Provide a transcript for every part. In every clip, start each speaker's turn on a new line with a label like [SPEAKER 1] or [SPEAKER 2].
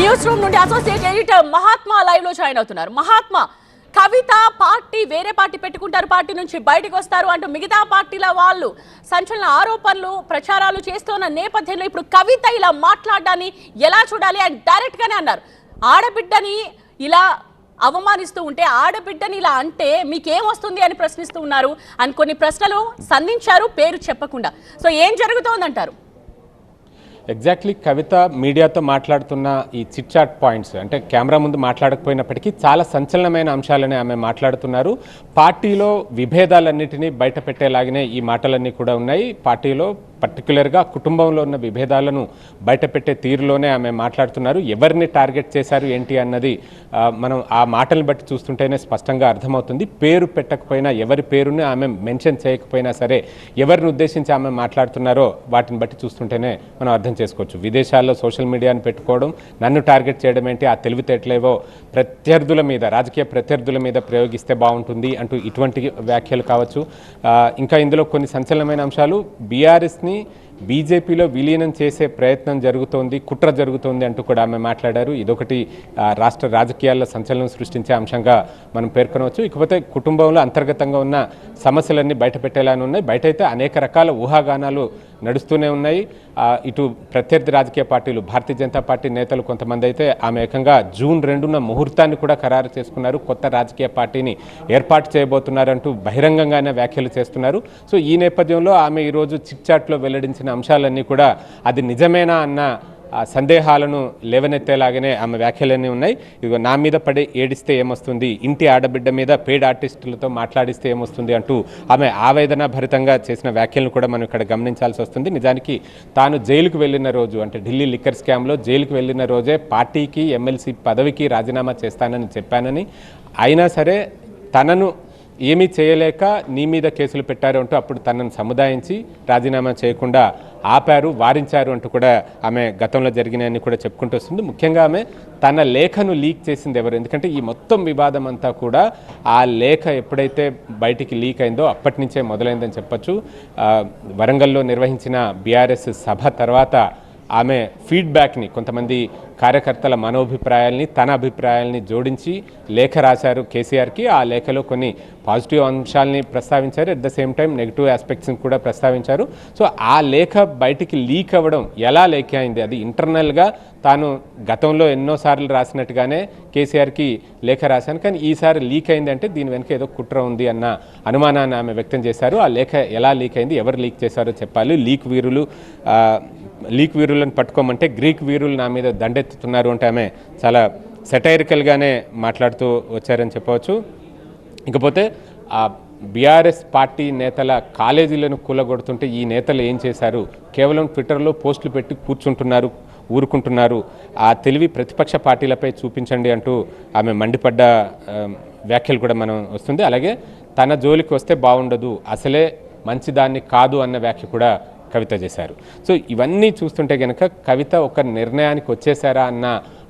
[SPEAKER 1] News room నుండి associate editor Mahatma live లో join అవుతున్నారు. మహాత్మా, కవిత పార్టీ వేరే పార్టీ పెట్టుకుంటారు, పార్టీ నుంచి బయటకు వస్తారు అంటూ మిగతా పార్టీల వాళ్ళు సంచలన ఆరోపణలు ప్రచారాలు చేస్తున్న నేపథ్యంలో ఇప్పుడు కవిత ఇలా మాట్లాడడాన్ని ఎలా చూడాలి? అండ్ డైరెక్ట్ గానే అన్నారు, ఆడబిడ్డని ఇలా అవమానిస్తూ ఉంటే, ఆడబిడ్డని ఇలా అంటే మీకేం వస్తుంది అని ప్రశ్నిస్తూ ఉన్నారు అని కొన్ని ప్రశ్నలు సంధించారు పేరు చెప్పకుండా. సో ఏం జరుగుతోందంటారు?
[SPEAKER 2] ఎగ్జాక్ట్లీ కవిత మీడియాతో మాట్లాడుతున్న ఈ చిట్ చాట్ పాయింట్స్ అంటే కెమెరా ముందు మాట్లాడకపోయినప్పటికీ చాలా సంచలనమైన అంశాలని ఆమె మాట్లాడుతున్నారు. పార్టీలో విభేదాలన్నిటినీ బయట పెట్టేలాగానే ఈ మాటలన్నీ కూడా ఉన్నాయి. పార్టీలో పర్టికులర్గా కుటుంబంలో ఉన్న విభేదాలను బయటపెట్టే తీరులోనే ఆమె మాట్లాడుతున్నారు. ఎవరిని టార్గెట్ చేశారు ఏంటి అన్నది మనం ఆ మాటలను బట్టి చూస్తుంటేనే స్పష్టంగా అర్థమవుతుంది. పేరు పెట్టకపోయినా, ఎవరి పేరుని ఆమె మెన్షన్ చేయకపోయినా సరే, ఎవరిని ఉద్దేశించి ఆమె మాట్లాడుతున్నారో వాటిని బట్టి చూస్తుంటేనే మనం అర్థం చేసుకోవచ్చు. విదేశాల్లో సోషల్ మీడియాను పెట్టుకోవడం, నన్ను టార్గెట్ చేయడం ఏంటి, ఆ తెలివితేటలేవో ప్రత్యర్థుల మీద, రాజకీయ ప్రత్యర్థుల మీద ప్రయోగిస్తే బాగుంటుంది అంటూ ఇటువంటి వ్యాఖ్యలు కావచ్చు. ఇంకా ఇందులో కొన్ని సంచలనమైన అంశాలు, బీఆర్ఎస్ని బీజేపీలో విలీనం చేసే ప్రయత్నం జరుగుతోంది, కుట్ర జరుగుతోంది అంటూ కూడా ఆమె మాట్లాడారు. ఇదొకటి రాష్ట్ర రాజకీయాల్లో సంచలనం సృష్టించే అంశంగా మనం పేర్కొనవచ్చు. ఇకపోతే కుటుంబంలో అంతర్గతంగా ఉన్న సమస్యలన్నీ బయటపెట్టేలానే ఉన్నాయి. బయట అయితే అనేక రకాల ఊహాగానాలు నడుస్తూనే ఉన్నాయి. ఇటు ప్రత్యర్థి రాజకీయ పార్టీలు, భారతీయ జనతా పార్టీ నేతలు కొంతమంది అయితే ఆమె ఏకంగా జూన్ 2న ముహూర్తాన్ని కూడా ఖరారు చేసుకున్నారు, కొత్త రాజకీయ పార్టీని ఏర్పాటు చేయబోతున్నారంటూ బహిరంగంగానే వ్యాఖ్యలు చేస్తున్నారు. సో ఈ నేపథ్యంలో ఆమె ఈరోజు చిట్ చాట్లో వెల్లడించిన అంశాలన్నీ కూడా అది నిజమేనా అన్న సందేహాలను లేవనెత్తేలాగానే ఆమె వ్యాఖ్యలన్నీ ఉన్నాయి. ఇదిగో, నా మీద పడి ఏడిస్తే ఏమొస్తుంది, ఇంటి ఆడబిడ్డ మీద పెయిడ్ ఆర్టిస్టులతో మాట్లాడిస్తే ఏమొస్తుంది అంటూ ఆమె ఆవేదన భరితంగా చేసిన వ్యాఖ్యలను కూడా మనం ఇక్కడ గమనించాల్సి వస్తుంది. నిజానికి తాను జైలుకు వెళ్ళిన రోజు, అంటే ఢిల్లీ లిక్కర్ స్కామ్లో జైలుకు వెళ్ళిన రోజే పార్టీకి, ఎమ్మెల్సీ పదవికి రాజీనామా చేస్తానని చెప్పానని, అయినా సరే తనను ఏమీ చేయలేక నీ మీద కేసులు పెట్టారు అంటూ అప్పుడు తనను సముదాయించి రాజీనామా చేయకుండా ఆపారు, వారించారు అంటూ కూడా ఆమె గతంలో జరిగినాయని కూడా చెప్పుకుంటూ వస్తుంది. ముఖ్యంగా ఆమె తన లేఖను లీక్ చేసింది ఎవరు? ఎందుకంటే ఈ మొత్తం వివాదం అంతా కూడా ఆ లేఖ ఎప్పుడైతే బయటికి లీక్ అయిందో అప్పటి నుంచే మొదలైందని చెప్పచ్చు. వరంగల్లో నిర్వహించిన బీఆర్ఎస్ సభ తర్వాత ఆమె ఫీడ్బ్యాక్ని, కొంతమంది కార్యకర్తల మనోభిప్రాయాల్ని, తన అభిప్రాయాల్ని జోడించి లేఖ రాశారు కేసీఆర్కి. ఆ లేఖలో కొన్ని పాజిటివ్ అంశాలని ప్రస్తావించారు, at the same time negative ఆస్పెక్ట్స్ని కూడా ప్రస్తావించారు. సో ఆ లేఖ బయటికి లీక్ అవ్వడం ఎలా లేఖ అయింది? అది ఇంటర్నల్గా తాను గతంలో ఎన్నోసార్లు రాసినట్టుగానే కేసీఆర్కి లేఖ రాశాను, కానీ ఈసారి లీక్ అయింది అంటే దీని వెనుక ఏదో కుట్ర ఉంది అన్న అనుమానాన్ని ఆమె వ్యక్తం చేశారు. ఆ లేఖ ఎలా లీక్ అయింది, ఎవరు లీక్ చేశారో చెప్పాలి. లీక్ వీరులను పట్టుకోమంటే గ్రీక్ వీరులు నా మీద దండెత్తుతున్నారు అంటే ఆమె చాలా సెటైరికల్గానే మాట్లాడుతూ వచ్చారని చెప్పవచ్చు. ఇకపోతే ఆ బీఆర్ఎస్ పార్టీ నేతల కాలేజీలను కూలగొడుతుంటే ఈ నేతలు ఏం చేశారు? కేవలం ట్విట్టర్లో పోస్టులు పెట్టి కూర్చుంటున్నారు, ఊరుకుంటున్నారు. ఆ తెలివి ప్రతిపక్ష పార్టీలపై చూపించండి అంటూ ఆమె మండిపడ్డ వ్యాఖ్యలు కూడా మనం వస్తుంది. అలాగే తన జోలికి వస్తే బాగుండదు, అసలే మంచిదాన్ని కాదు అన్న వ్యాఖ్య కూడా కవిత చేశారు. సో ఇవన్నీ చూస్తుంటే కనుక కవిత ఒక నిర్ణయానికి వచ్చేసారా అన్న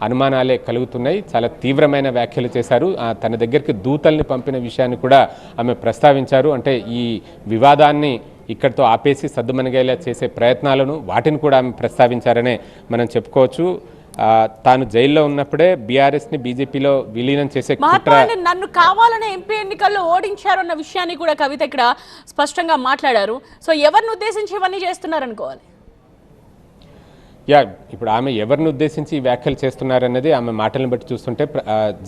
[SPEAKER 2] అనుమానాలే కలుగుతున్నాయి. చాలా తీవ్రమైన వ్యాఖ్యలు చేశారు. తన దగ్గరికి దూతల్ని పంపిన విషయాన్ని కూడా ఆమె ప్రస్తావించారు. అంటే ఈ వివాదాన్ని ఇక్కడితో ఆపేసి సద్దుమణిగేలా చేసే ప్రయత్నాలను, వాటిని కూడా ఆమె ప్రస్తావించారనే మనం చెప్పుకోవచ్చు. తాను జైల్లో ఉన్నప్పుడే బీఆర్ఎస్ని బీజేపీలో విలీనం చేసే
[SPEAKER 1] నన్ను కావాలనే ఎంపీ ఎన్నికల్లో ఓడించారు అన్న విషయాన్ని కూడా కవిత ఇక్కడ స్పష్టంగా మాట్లాడారు. సో ఎవరిని ఉద్దేశించి ఇవన్నీ చేస్తున్నారు అనుకోవాలి?
[SPEAKER 2] ఇప్పుడు ఆమె ఎవరిని ఉద్దేశించి ఈ వ్యాఖ్యలు చేస్తున్నారన్నది ఆమె మాటలను బట్టి చూస్తుంటే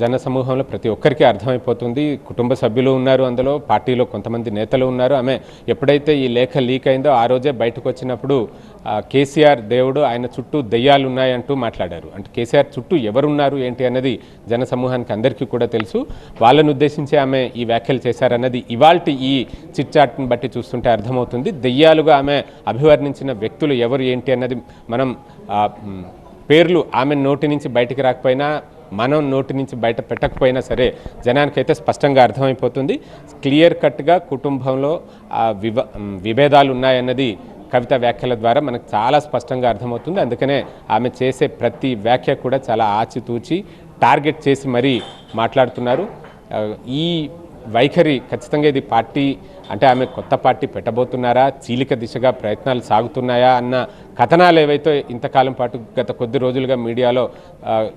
[SPEAKER 2] జన సమూహంలో ప్రతి ఒక్కరికి అర్థమైపోతుంది. కుటుంబ సభ్యులు ఉన్నారు, అందులో పార్టీలో కొంతమంది నేతలు ఉన్నారు. ఆమె ఎప్పుడైతే ఈ లేఖ లీక్ అయిందో ఆ రోజే బయటకు వచ్చినప్పుడు కేసీఆర్ దేవుడు, ఆయన చుట్టూ దెయ్యాలు ఉన్నాయంటూ మాట్లాడారు. అంటే కేసీఆర్ చుట్టూ ఎవరున్నారు ఏంటి అన్నది జన సమూహానికి అందరికీ కూడా తెలుసు. వాళ్ళను ఉద్దేశించి ఆమె ఈ వ్యాఖ్యలు చేశారన్నది ఇవాల్టి ఈ చిట్ చాట్ని బట్టి చూస్తుంటే అర్థమవుతుంది. దెయ్యాలుగా ఆమె అభివర్ణించిన వ్యక్తులు ఎవరు ఏంటి అన్నది మనం పేర్లు ఆమె నోటి నుంచి బయటికి రాకపోయినా, మనం నోటి నుంచి బయట పెట్టకపోయినా సరే జనానికైతే స్పష్టంగా అర్థమైపోతుంది. క్లియర్ కట్గా కుటుంబంలో విభేదాలు ఉన్నాయన్నది కవిత వ్యాఖ్యల ద్వారా మనకు చాలా స్పష్టంగా అర్థమవుతుంది. అందుకనే ఆమె చేసే ప్రతి వ్యాఖ్య కూడా చాలా ఆచితూచి టార్గెట్ చేసి మరీ మాట్లాడుతున్నారు. ఈ వైఖరి ఖచ్చితంగా ఇది పార్టీ అంటే ఆమె కొత్త పార్టీ పెట్టబోతున్నారా, చీలిక దిశగా ప్రయత్నాలు సాగుతున్నాయా అన్న కథనాలు ఏవైతే ఇంతకాలం పాటు గత కొద్ది రోజులుగా మీడియాలో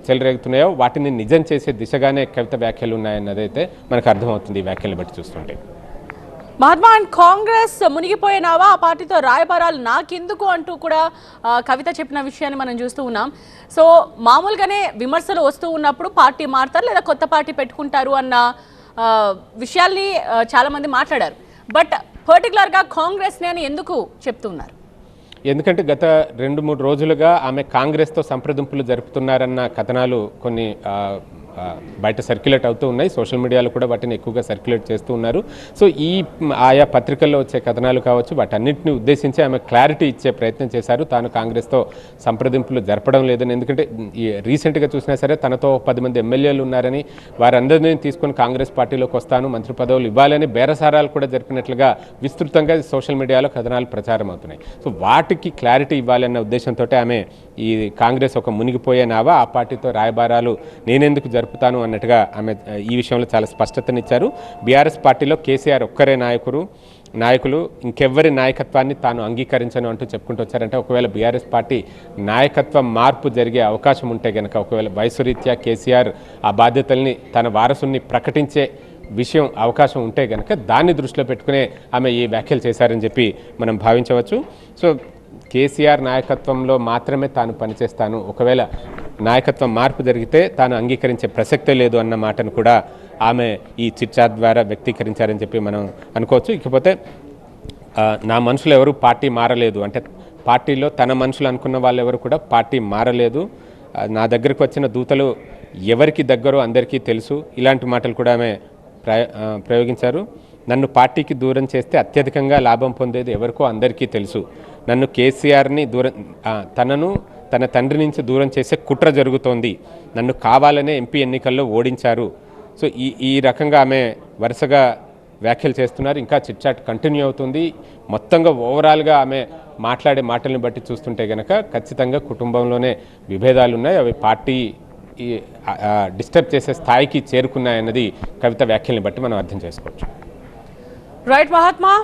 [SPEAKER 2] చెలరేగుతున్నాయో వాటిని నిజం చేసే దిశగానే కవిత వ్యాఖ్యలు ఉన్నాయన్నదైతే మనకు అర్థమవుతుంది ఈ వ్యాఖ్యలు బట్టి చూస్తుంటే.
[SPEAKER 1] మహాత్మా అండ్ కాంగ్రెస్ మునిగిపోయినావా, ఆ పార్టీతో రాయబారాలు నాకెందుకు అంటూ కూడా కవిత చెప్పిన విషయాన్ని మనం చూస్తూ ఉన్నాం. సో మామూలుగానే విమర్శలు వస్తూ ఉన్నప్పుడు పార్టీ మారుతారు లేదా కొత్త పార్టీ పెట్టుకుంటారు అన్న విషయాల్ని చాలామంది మాట్లాడారు. బట్ పర్టికులర్గా కాంగ్రెస్ అని ఎందుకు చెప్తున్నారు?
[SPEAKER 2] ఎందుకంటే గత 2-3 రోజులుగా ఆమె కాంగ్రెస్తో సంప్రదింపులు జరుపుతున్నారన్న కథనాలు కొన్ని బయట సర్క్యులేట్ అవుతూ ఉన్నాయి. సోషల్ మీడియాలో కూడా వాటిని ఎక్కువగా సర్క్యులేట్ చేస్తూ ఉన్నారు. సో ఈ ఆయా పత్రికల్లో వచ్చే కథనాలు కావచ్చు వాటన్నిటిని ఉద్దేశించి ఆమె క్లారిటీ ఇచ్చే ప్రయత్నం చేశారు. తాను కాంగ్రెస్తో సంప్రదింపులు జరపడం లేదని, ఎందుకంటే రీసెంట్గా చూసినా సరే తనతో 10 మంది ఎమ్మెల్యేలు ఉన్నారని, వారందరినీ తీసుకొని కాంగ్రెస్ పార్టీలోకి వస్తాను, మంత్రి పదవులు ఇవ్వాలని బేరసారాలు కూడా జరిపినట్లుగా విస్తృతంగా సోషల్ మీడియాలో కథనాలు ప్రచారం అవుతున్నాయి. సో వాటికి క్లారిటీ ఇవ్వాలన్న ఉద్దేశంతో ఆమె ఈ కాంగ్రెస్ ఒక మునిగిపోయే నావా, ఆ పార్టీతో రాయబారాలు నేనెందుకు జరుపుతాను అన్నట్టుగా ఆమె ఈ విషయంలో చాలా స్పష్టతనిచ్చారు. బీఆర్ఎస్ పార్టీలో కేసీఆర్ ఒక్కరే నాయకులు ఇంకెవ్వరి నాయకత్వాన్ని తాను అంగీకరించను అంటూ చెప్పుకుంటూ వచ్చారంటే, ఒకవేళ బీఆర్ఎస్ పార్టీ నాయకత్వం మార్పు జరిగే అవకాశం ఉంటే కనుక, ఒకవేళ వయసురీత్యా కేసీఆర్ ఆ బాధ్యతల్ని తన వారసుని ప్రకటించే అవకాశం ఉంటే కనుక దాన్ని దృష్టిలో పెట్టుకునే ఆమె ఈ వ్యాఖ్యలు చేశారని చెప్పి మనం భావించవచ్చు. సో కేసీఆర్ నాయకత్వంలో మాత్రమే తాను పనిచేస్తాను, ఒకవేళ నాయకత్వం మార్పు జరిగితే తాను అంగీకరించే ప్రసక్తే లేదు అన్న మాటను కూడా ఆమె ఈ చిట్చాట్ ద్వారా వ్యక్తీకరించారని చెప్పి మనం అనుకోవచ్చు. ఇకపోతే నా మనుషులు ఎవరు పార్టీ మారలేదు అంటే, పార్టీలో తన మనుషులు అనుకున్న వాళ్ళు ఎవరు కూడా పార్టీ మారలేదు, నా దగ్గరకు వచ్చిన దూతలు ఎవరికి దగ్గరో అందరికీ తెలుసు, ఇలాంటి మాటలు కూడా ఆమె ప్రయోగించారు. నన్ను పార్టీకి దూరం చేస్తే అత్యధికంగా లాభం పొందేది ఎవరికో అందరికీ తెలుసు, నన్ను కేసీఆర్ని తనను తన తండ్రి నుంచి దూరం చేసే కుట్ర జరుగుతోంది, నన్ను కావాలనే ఎంపీ ఎన్నికల్లో ఓడించారు. సో ఈ రకంగా ఆమె వరుసగా వ్యాఖ్యలు చేస్తున్నారు. ఇంకా చిట్చాట్ కంటిన్యూ అవుతుంది. మొత్తంగా ఓవరాల్గా ఆమె మాట్లాడే మాటలను బట్టి చూస్తుంటే కనుక ఖచ్చితంగా కుటుంబంలోనే విభేదాలు ఉన్నాయి, అవి పార్టీ డిస్టర్బ్ చేసే స్థాయికి చేరుకున్నాయన్నది కవిత వ్యాఖ్యల్ని బట్టి మనం అర్థం చేసుకోవచ్చు.
[SPEAKER 1] రైట్ మహాత్మా.